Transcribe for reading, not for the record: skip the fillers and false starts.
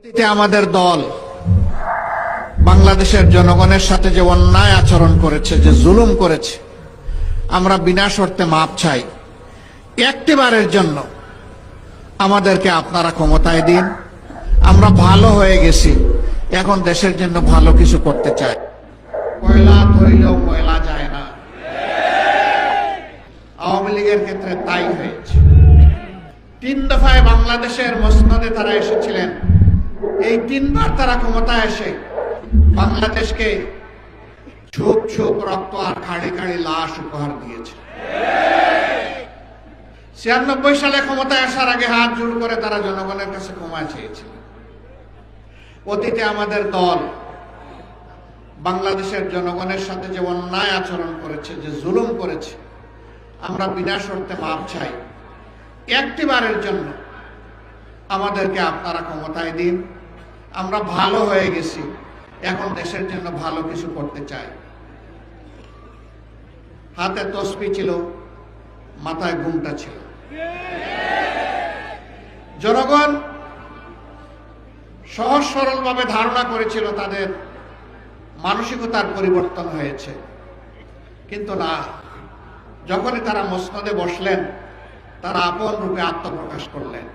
অতীতে আমাদের দল বাংলাদেশের জনগণের সাথে যে অন্যায় আচরণ করেছে, যে জুলুম করেছে, আমরা বিনা শর্তে মাপ চাই। একটিবারের জন্য আমাদেরকে আপনারা ক্ষমতায় দিন। আমরা ভালো হয়ে গেছি, এখন দেশের জন্য ভালো কিছু করতে চাই। কয়লা ধরিলেও কয়লা যায় না। আওয়ামী লীগের ক্ষেত্রে তাই হয়েছে। 3 দফায় বাংলাদেশের মসনদে তারা এসেছিলেন। এই 3 বার তারা ক্ষমতায় এসে বাংলাদেশকে ছোপ ছোপ রক্ত আর খাড়ি খাড়ি লাশ উপহার দিয়েছে। 96 সালে ক্ষমতায় আসার আগে হাত জোড় করে তারা জনগণের কাছে ক্ষমা চেয়েছিল। অতীতে আমাদের দল বাংলাদেশের জনগণের সাথে যে অন্যায় আচরণ করেছে, যে জুলুম করেছে, আমরা বিনা শর্তে মাপ চাই। একটিবারের জন্য আমাদেরকে আপনারা ক্ষমতায় দিন। আমরা ভালো হয়ে গেছি, এখন দেশের জন্য ভালো কিছু করতে চাই। হাতে তসবিহ ছিল, মাথায় ঘুমটা ছিল। জনগণ সহজ সরল ভাবে ধারণা করেছিল তাদের মানসিকতার পরিবর্তন হয়েছে, কিন্তু না। যখনই তারা মসনদে বসলেন, তারা আপন রূপে আত্মপ্রকাশ করলেন।